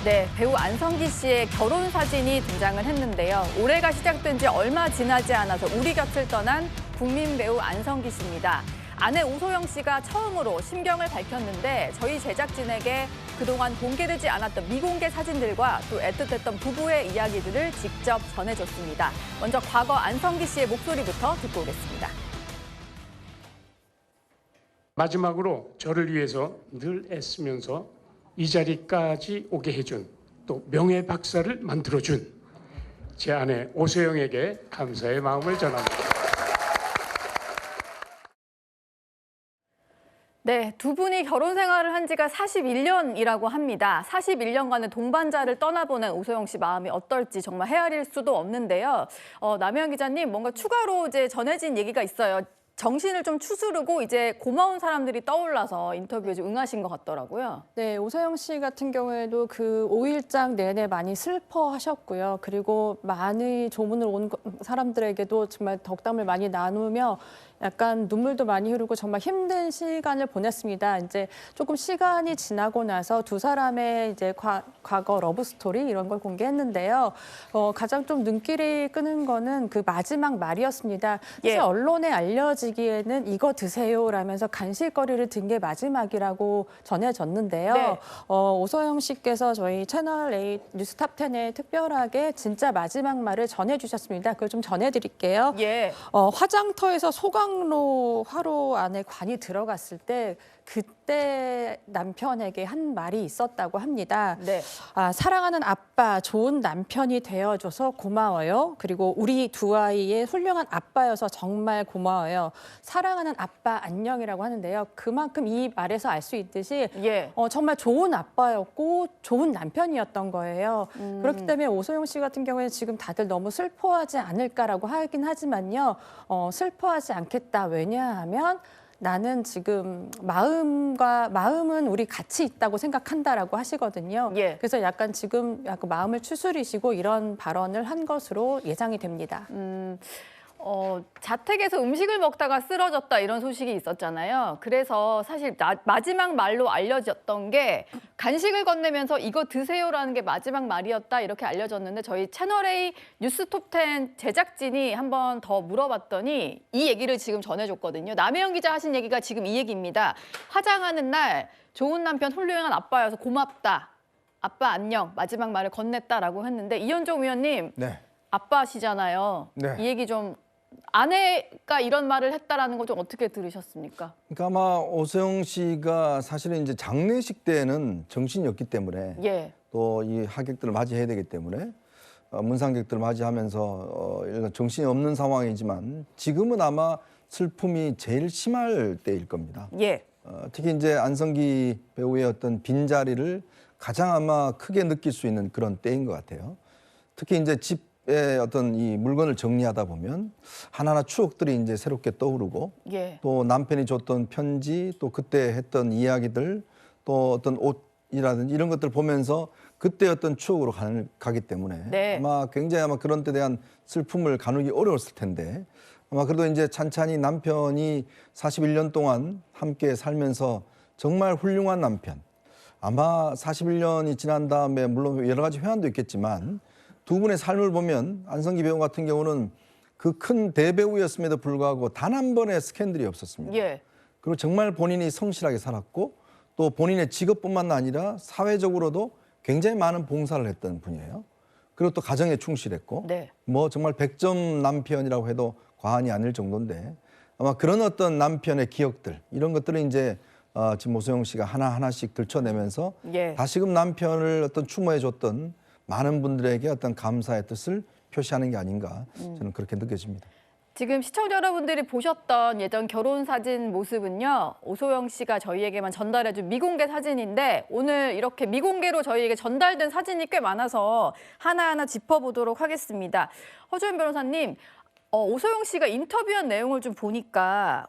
네, 배우 안성기 씨의 결혼 사진이 등장을 했는데요. 올해가 시작된 지 얼마 지나지 않아서 우리 곁을 떠난 국민 배우 안성기 씨입니다. 아내 오소영 씨가 처음으로 심경을 밝혔는데 저희 제작진에게 그동안 공개되지 않았던 미공개 사진들과 또 애틋했던 부부의 이야기들을 직접 전해줬습니다. 먼저 과거 안성기 씨의 목소리부터 듣고 오겠습니다. 마지막으로 저를 위해서 늘 애쓰면서 이 자리까지 오게 해준 또 명예 박사를 만들어준 제 아내 오소영에게 감사의 마음을 전합니다. 네, 두 분이 결혼 생활을 한 지가 41년이라고 합니다. 41년간의 동반자를 떠나보낸 오소영 씨 마음이 어떨지 정말 헤아릴 수도 없는데요. 남혜연 기자님, 뭔가 추가로 이제 전해진 얘기가 있어요. 정신을 좀 추스르고 이제 고마운 사람들이 떠올라서 인터뷰에 좀 응하신 것 같더라고요. 네, 오소영 씨 같은 경우에도 그 5일장 내내 많이 슬퍼하셨고요. 그리고 많이 조문을 온 사람들에게도 정말 덕담을 많이 나누며 약간 눈물도 많이 흐르고 정말 힘든 시간을 보냈습니다. 이제 조금 시간이 지나고 나서 두 사람의 이제 과거 러브 스토리 이런 걸 공개했는데요. 가장 좀 눈길이 끄는 거는 그 마지막 말이었습니다. 사실 언론에 알려지기에는 이거 드세요라면서 간식거리를 든 게 마지막이라고 전해졌는데요. 네. 오소영 씨께서 저희 채널 A 뉴스탑10에 특별하게 진짜 마지막 말을 전해주셨습니다. 그걸 좀 전해드릴게요. 예. 화장터에서 소강로 화로 안에 관이 들어갔을 때 그때 남편에게 한 말이 있었다고 합니다. 네. 사랑하는 아빠, 좋은 남편이 되어줘서 고마워요. 그리고 우리 두 아이의 훌륭한 아빠여서 정말 고마워요. 사랑하는 아빠 안녕이라고 하는데요. 그만큼 이 말에서 알 수 있듯이 정말 좋은 아빠였고 좋은 남편이었던 거예요. 그렇기 때문에 오소영 씨 같은 경우에는 지금 다들 너무 슬퍼하지 않을까라고 하긴 하지만요. 슬퍼하지 않겠다. 왜냐하면 나는 지금 마음은 우리 같이 있다고 생각한다라고 하시거든요. 그래서 약간 지금 약간 마음을 추스리시고 이런 발언을 한 것으로 예상이 됩니다. 자택에서 음식을 먹다가 쓰러졌다 이런 소식이 있었잖아요. 그래서 사실 마지막 말로 알려졌던 게 간식을 건네면서 이거 드세요라는 게 마지막 말이었다 이렇게 알려졌는데 저희 채널A 뉴스톱10 제작진이 한 번 더 물어봤더니 이 얘기를 지금 전해줬거든요. 남혜연 기자 하신 얘기가 지금 이 얘기입니다. 화장하는 날 좋은 남편 훌륭한 아빠여서 고맙다. 아빠 안녕. 마지막 말을 건넸다라고 했는데 이현정 위원님. 네. 아빠시잖아요. 네. 이 얘기 좀 아내가 이런 말을 했다라는 거 좀 어떻게 들으셨습니까? 그러니까 아마 오소영 씨가 사실은 이제 장례식 때는 정신이 없기 때문에 또 이 하객들을 맞이해야 되기 때문에 문상객들을 맞이하면서 정신이 없는 상황이지만 지금은 아마 슬픔이 제일 심할 때일 겁니다. 특히 이제 안성기 배우의 어떤 빈자리를 가장 아마 크게 느낄 수 있는 그런 때인 것 같아요. 특히 이제 집에 어떤 이 물건을 정리하다 보면 하나하나 추억들이 이제 새롭게 떠오르고 또 남편이 줬던 편지 또 그때 했던 이야기들 또 어떤 옷이라든지 이런 것들 보면서 그때 어떤 추억으로 가기 때문에 아마 굉장히 그런 데 대한 슬픔을 가누기 어려웠을 텐데 아마 그래도 이제 찬찬히 남편이 41년 동안 함께 살면서 정말 훌륭한 남편 아마 41년이 지난 다음에 물론 여러 가지 회한도 있겠지만 두 분의 삶을 보면 안성기 배우 같은 경우는 그 큰 대배우였음에도 불구하고 단 한 번의 스캔들이 없었습니다. 그리고 정말 본인이 성실하게 살았고 또 본인의 직업뿐만 아니라 사회적으로도 굉장히 많은 봉사를 했던 분이에요. 그리고 또 가정에 충실했고 뭐 정말 100점 남편이라고 해도 과언이 아닐 정도인데 아마 그런 어떤 남편의 기억들 이런 것들을 이제 지금 오소영 씨가 하나하나씩 들춰내면서 다시금 남편을 어떤 추모해줬던 많은 분들에게 어떤 감사의 뜻을 표시하는 게 아닌가 저는 그렇게 느껴집니다. 지금 시청자 여러분들이 보셨던 예전 결혼 사진 모습은요. 오소영 씨가 저희에게만 전달해준 미공개 사진인데 오늘 이렇게 미공개로 저희에게 전달된 사진이 꽤 많아서 하나하나 짚어보도록 하겠습니다. 허주연 변호사님, 오소영 씨가 인터뷰한 내용을 좀 보니까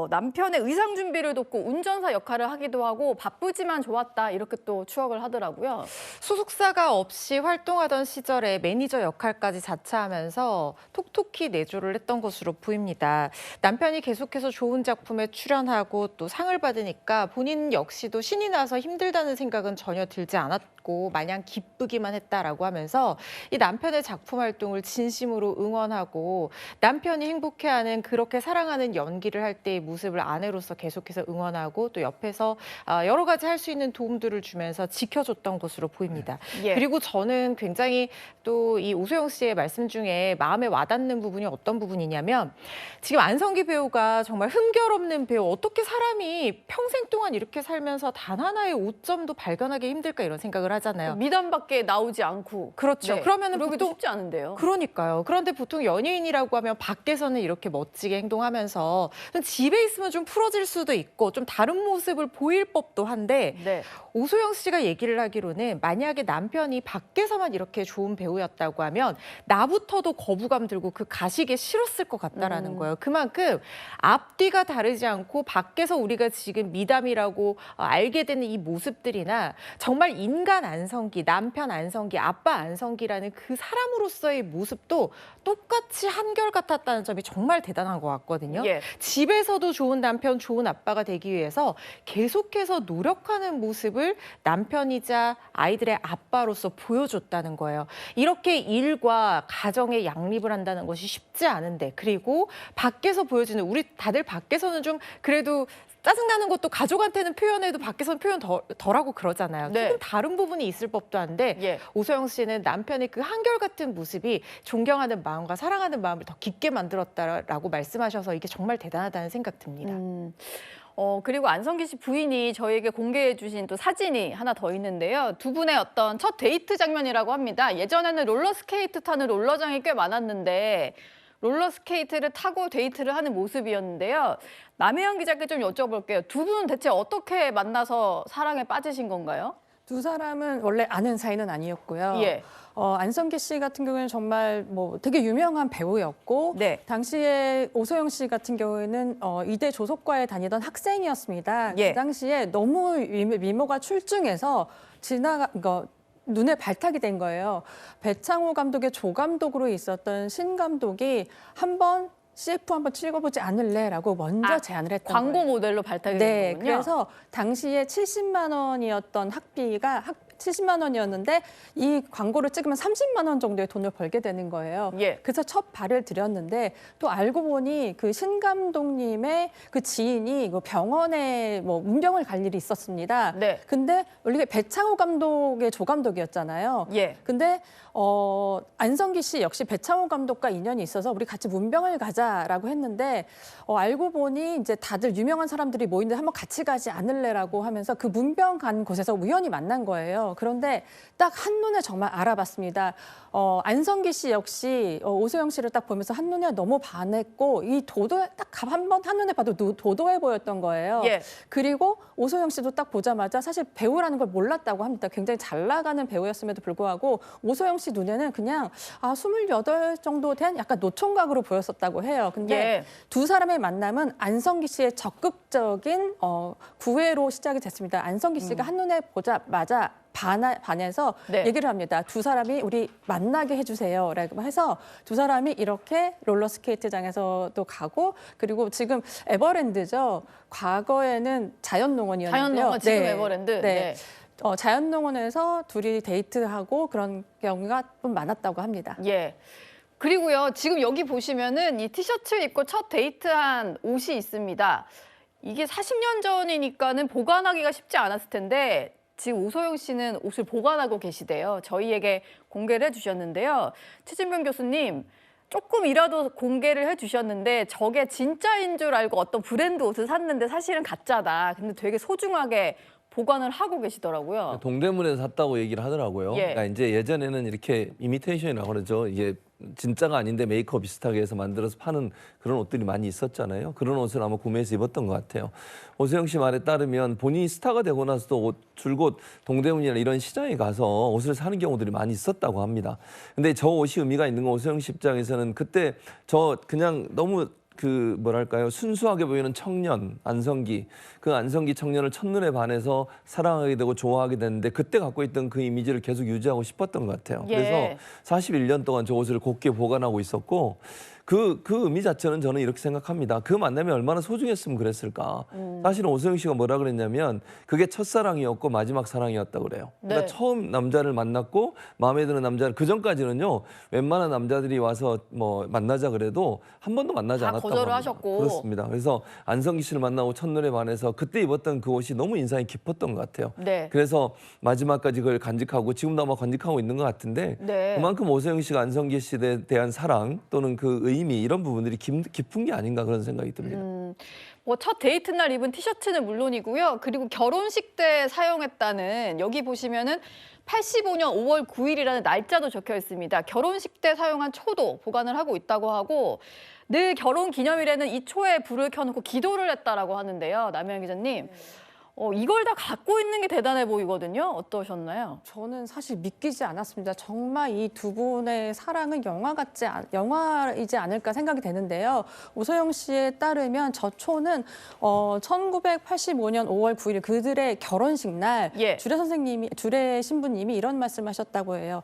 남편의 의상 준비를 돕고 운전사 역할을 하기도 하고 바쁘지만 좋았다 이렇게 또 추억을 하더라고요. 소속사가 없이 활동하던 시절에 매니저 역할까지 자처하면서 톡톡히 내조를 했던 것으로 보입니다. 남편이 계속해서 좋은 작품에 출연하고 또 상을 받으니까 본인 역시도 신이 나서 힘들다는 생각은 전혀 들지 않았고 마냥 기쁘기만 했다라고 하면서 이 남편의 작품 활동을 진심으로 응원하고 남편이 행복해하는 그렇게 사랑하는 연기를 할 때의 모습을 아내로서 계속해서 응원하고 또 옆에서 여러 가지 할 수 있는 도움들을 주면서 지켜줬던 것으로 보입니다. 예. 그리고 저는 굉장히 또 이 오소영 씨의 말씀 중에 마음에 와닿는 부분이 어떤 부분이냐면 지금 안성기 배우가 정말 흠결 없는 배우, 어떻게 사람이 평생 동안 이렇게 살면서 단 하나의 오점도 발견하기 힘들까 이런 생각을 하잖아요. 미담밖에 나오지 않고. 그렇죠. 네. 그러면은 그러기도 보통 쉽지 않은데요. 그러니까요. 그런데 보통 연예인이라고 하면 밖에서는 이렇게 멋지게 행동하면서 좀 집에 있으면 좀 풀어질 수도 있고 좀 다른 모습을 보일 법도 한데 네. 오소영 씨가 얘기를 하기로는 만약에 남편이 밖에서만 이렇게 좋은 배우였다고 하면 나부터도 거부감 들고 그 가시기 싫었을 것 같다라는 거예요. 그만큼 앞뒤가 다르지 않고 밖에서 우리가 지금 미담이라고 알게 되는 이 모습들이나 정말 인간 안성기, 남편 안성기, 아빠 안성기라는 그 사람으로서의 모습도 똑같이 한결같았다는 점이 정말 대단한 것 같거든요. 예. 집에서도 좋은 남편, 좋은 아빠가 되기 위해서 계속해서 노력하는 모습을 남편이자 아이들의 아빠로서 보여줬다는 거예요. 이렇게 일과 가정에 양립을 한다는 것이 쉽지 않은데 그리고 밖에서 보여주는 우리 다들 밖에서는 좀 그래도 짜증나는 것도 가족한테는 표현해도 밖에서는 표현 덜하고 그러잖아요. 네. 조금 다른 부분이 있을 법도 한데 예. 오소영 씨는 남편의 그 한결같은 모습이 존경하는 마음과 사랑하는 마음을 더 깊게 만들었다라고 말씀하셔서 이게 정말 대단하다는 생각 듭니다. 그리고 안성기 씨 부인이 저희에게 공개해 주신 또 사진이 하나 더 있는데요. 두 분의 어떤 첫 데이트 장면이라고 합니다. 예전에는 롤러스케이트 타는 롤러장이 꽤 많았는데 롤러스케이트를 타고 데이트를 하는 모습이었는데요. 남혜영 기자께 좀 여쭤볼게요. 두 분은 대체 어떻게 만나서 사랑에 빠지신 건가요? 두 사람은 원래 아는 사이는 아니었고요. 예. 안성기 씨 같은 경우에는 정말 뭐 되게 유명한 배우였고 네. 당시에 오소영 씨 같은 경우에는 이대 조속과에 다니던 학생이었습니다. 예. 그 당시에 너무 미모가 출중해서 눈에 발탁이 된 거예요. 배창호 감독의 조감독으로 있었던 신 감독이 한번 CF 한번 찍어보지 않을래라고 먼저 제안을 했던 광고 거예요. 모델로 발탁이 네, 된 거군요. 그래서 당시에 70만 원이었던 학비가 70만 원이었는데 이 광고를 찍으면 30만 원 정도의 돈을 벌게 되는 거예요. 예. 그래서 첫 발을 들였는데 또 알고 보니 그 신 감독님의 그 지인이 그 병원에 뭐 문병을 갈 일이 있었습니다. 네. 근데 원래 배창호 감독의 조감독이었잖아요. 예. 근데 안성기 씨 역시 배창호 감독과 인연이 있어서 우리 같이 문병을 가자라고 했는데 알고 보니 이제 다들 유명한 사람들이 모이는데 한번 같이 가지 않을래라고 하면서 그 문병 간 곳에서 우연히 만난 거예요. 그런데 딱 한눈에 정말 알아봤습니다. 안성기 씨 역시 오소영 씨를 딱 보면서 한눈에 너무 반했고 이 딱 한번 한눈에 봐도 도도해 보였던 거예요. 예. 그리고 오소영 씨도 딱 보자마자 사실 배우라는 걸 몰랐다고 합니다. 굉장히 잘 나가는 배우였음에도 불구하고 오소영 씨 눈에는 그냥 28 정도 된 약간 노총각으로 보였었다고 해요. 근데 예. 두 사람의 만남은 안성기 씨의 적극적인 구애로 시작이 됐습니다. 안성기 씨가 한눈에 보자마자 반해서 네. 얘기를 합니다. 두 사람이 우리 만나게 해주세요. 라고 해서 두 사람이 이렇게 롤러스케이트장에서도 가고 그리고 지금 에버랜드죠. 과거에는 자연농원이었는데요. 자연농원, 지금 에버랜드. 네. 자연농원에서 둘이 데이트하고 그런 경우가 좀 많았다고 합니다. 예. 그리고요, 지금 여기 보시면은 이 티셔츠 입고 첫 데이트한 옷이 있습니다. 이게 40년 전이니까는 보관하기가 쉽지 않았을 텐데 지금 오소영 씨는 옷을 보관하고 계시대요. 저희에게 공개를 해주셨는데요. 최진병 교수님, 조금이라도 공개를 해주셨는데 저게 진짜인 줄 알고 어떤 브랜드 옷을 샀는데 사실은 가짜다. 근데 되게 소중하게 보관을 하고 계시더라고요. 동대문에서 샀다고 얘기를 하더라고요. 예. 그러니까 이제 예전에는 이렇게 이미테이션이라고 그러죠. 이게 진짜가 아닌데 메이크업 비슷하게 해서 만들어서 파는 그런 옷들이 많이 있었잖아요. 그런 옷을 아마 구매해서 입었던 것 같아요. 오소영 씨 말에 따르면 본인이 스타가 되고 나서도 줄곧 동대문이나 이런 시장에 가서 옷을 사는 경우들이 많이 있었다고 합니다. 근데 저 옷이 의미가 있는 건 오소영 씨 입장에서는 그때 저 그냥 너무 그 뭐랄까요 순수하게 보이는 청년 안성기 그 안성기 청년을 첫눈에 반해서 사랑하게 되고 좋아하게 됐는데 그때 갖고 있던 그 이미지를 계속 유지하고 싶었던 것 같아요. 예. 그래서 41년 동안 저 옷을 곱게 보관하고 있었고 그 의미 자체는 저는 이렇게 생각합니다. 그 만남이 얼마나 소중했으면 그랬을까. 사실은 오소영 씨가 뭐라 그랬냐면 그게 첫사랑이었고 마지막 사랑이었다고 그래요. 그러니까 네. 처음 남자를 만났고 마음에 드는 남자를 그 전까지는요. 웬만한 남자들이 와서 뭐 만나자 그래도 한 번도 만나지 다 않았다고 거절을 합니다. 하셨고. 그렇습니다. 그래서 안성기 씨를 만나고 첫눈에 반해서 그때 입었던 그 옷이 너무 인상이 깊었던 것 같아요. 네. 그래서 마지막까지 그걸 간직하고 지금도 아마 간직하고 있는 것 같은데 네. 그만큼 오소영 씨가 안성기 씨에 대한 사랑 또는 그 의미 이런 부분들이 깊은 게 아닌가 그런 생각이 듭니다. 뭐 첫 데이트 날 입은 티셔츠는 물론이고요. 그리고 결혼식 때 사용했다는 여기 보시면은 85년 5월 9일이라는 날짜도 적혀 있습니다. 결혼식 때 사용한 초도 보관을 하고 있다고 하고 늘 결혼 기념일에는 이 초에 불을 켜놓고 기도를 했다라고 하는데요. 남혜영 기자님. 이걸 다 갖고 있는 게 대단해 보이거든요. 어떠셨나요? 저는 사실 믿기지 않았습니다. 정말 이 두 분의 사랑은 영화이지 않을까 생각이 되는데요. 오소영 씨에 따르면 저 초는 1985년 5월 9일 그들의 결혼식 날 예. 주례 신부님이 이런 말씀하셨다고 해요.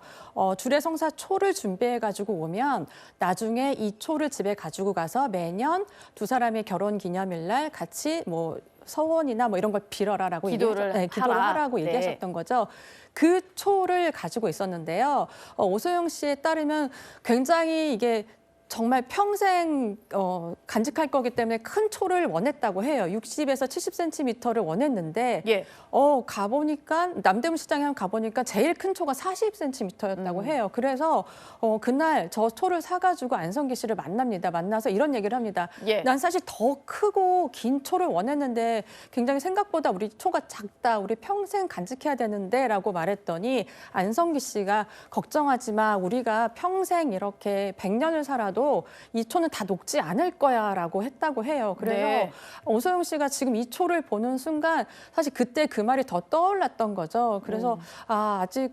주례 성사 초를 준비해가지고 오면 나중에 이 초를 집에 가지고 가서 매년 두 사람의 결혼 기념일날 같이 뭐 서원이나 뭐 이런 걸 빌어라라고 기도를 기도를 하라. 하라고 네. 얘기하셨던 거죠. 그 초를 가지고 있었는데요. 오소영 씨에 따르면 굉장히 이게 정말 평생 간직할 거기 때문에 큰 초를 원했다고 해요. 60에서 70cm를 원했는데 예. 가보니까 남대문 시장에 가보니까 제일 큰 초가 40cm였다고 해요. 그래서 그날 저 초를 사가지고 안성기 씨를 만납니다. 만나서 이런 얘기를 합니다. 예. 난 사실 더 크고 긴 초를 원했는데 굉장히 생각보다 우리 초가 작다. 우리 평생 간직해야 되는데 라고 말했더니 안성기 씨가 걱정하지 마. 우리가 평생 이렇게 100년을 살아도 이 초는 다 녹지 않을 거야라고 했다고 해요. 그래서 네. 오소영 씨가 지금 이 초를 보는 순간 사실 그때 그 말이 더 떠올랐던 거죠. 그래서 아직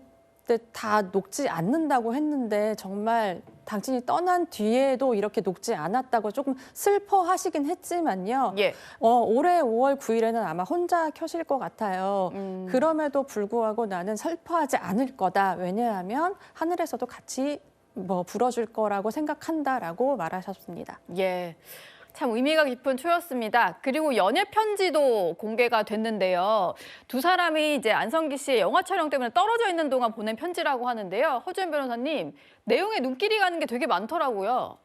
다 녹지 않는다고 했는데 정말 당신이 떠난 뒤에도 이렇게 녹지 않았다고 조금 슬퍼하시긴 했지만요. 예. 올해 5월 9일에는 아마 혼자 켜실 것 같아요. 그럼에도 불구하고 나는 슬퍼하지 않을 거다. 왜냐하면 하늘에서도 같이 불어줄 거라고 생각한다라고 말하셨습니다. 예. 참 의미가 깊은 초였습니다. 그리고 연애 편지도 공개가 됐는데요. 두 사람이 이제 안성기 씨의 영화 촬영 때문에 떨어져 있는 동안 보낸 편지라고 하는데요. 허주연 변호사님, 내용에 눈길이 가는 게 되게 많더라고요.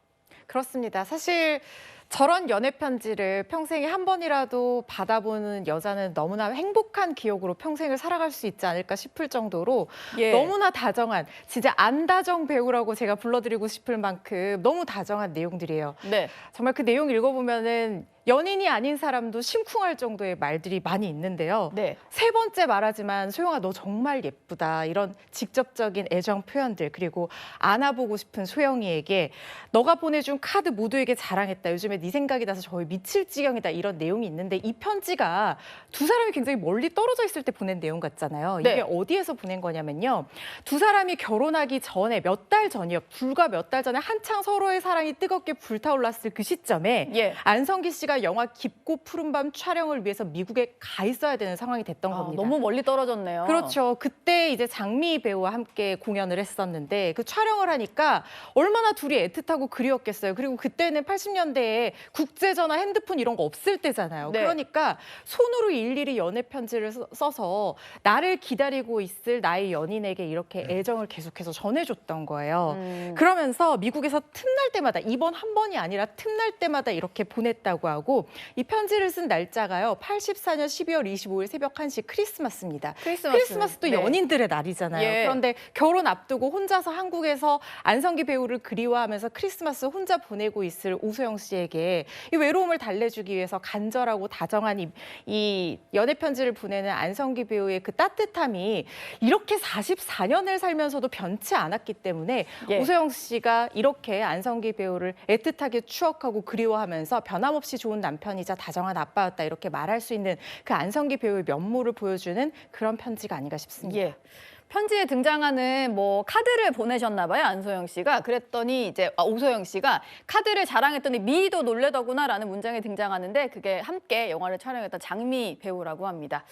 그렇습니다. 사실 저런 연애 편지를 평생에 한 번이라도 받아보는 여자는 너무나 행복한 기억으로 평생을 살아갈 수 있지 않을까 싶을 정도로 예. 너무나 다정한, 진짜 안다정 배우라고 제가 불러드리고 싶을 만큼 너무 다정한 내용들이에요. 네. 정말 그 내용 읽어보면은 연인이 아닌 사람도 심쿵할 정도의 말들이 많이 있는데요. 네. 세 번째 말하지만 소영아 너 정말 예쁘다 이런 직접적인 애정 표현들 그리고 안아보고 싶은 소영이에게 너가 보내준 카드 모두에게 자랑했다. 요즘에 네 생각이 나서 거의 미칠 지경이다 이런 내용이 있는데 이 편지가 두 사람이 굉장히 멀리 떨어져 있을 때 보낸 내용 같잖아요. 네. 이게 어디에서 보낸 거냐면요. 두 사람이 결혼하기 전에 몇 달 전이요. 불과 몇 달 전에 한창 서로의 사랑이 뜨겁게 불타올랐을 그 시점에 예. 안성기 씨가 영화 깊고 푸른 밤 촬영을 위해서 미국에 가 있어야 되는 상황이 됐던 겁니다. 너무 멀리 떨어졌네요. 그렇죠. 그때 이제 장미 배우와 함께 공연을 했었는데 그 촬영을 하니까 얼마나 둘이 애틋하고 그리웠겠어요. 그리고 그때는 80년대에 국제전화, 핸드폰 이런 거 없을 때잖아요. 네. 그러니까 손으로 일일이 연애 편지를 써서 나를 기다리고 있을 나의 연인에게 이렇게 애정을 계속해서 전해줬던 거예요. 그러면서 미국에서 틈날 때마다 이번 한 번이 아니라 틈날 때마다 이렇게 보냈다고 하고 이 편지를 쓴 날짜가요. 84년 12월 25일 새벽 1시 크리스마스입니다. 크리스마스도 네. 연인들의 날이잖아요. 예. 그런데 결혼 앞두고 혼자서 한국에서 안성기 배우를 그리워하면서 크리스마스 혼자 보내고 있을 오소영 씨에게 이 외로움을 달래주기 위해서 간절하고 다정한 이 연애 편지를 보내는 안성기 배우의 그 따뜻함이 이렇게 44년을 살면서도 변치 않았기 때문에 예. 오소영 씨가 이렇게 안성기 배우를 애틋하게 추억하고 그리워하면서 변함없이 좋은 남편이자 다정한 아빠였다 이렇게 말할 수 있는 그 안성기 배우의 면모를 보여주는 그런 편지가 아닌가 싶습니다. 예. 편지에 등장하는 뭐 카드를 보내셨나 봐요, 안소영 씨가. 그랬더니 이제 오소영 씨가 카드를 자랑했더니 미희도 놀래더구나라는 문장이 등장하는데 그게 함께 영화를 촬영했던 장미 배우라고 합니다.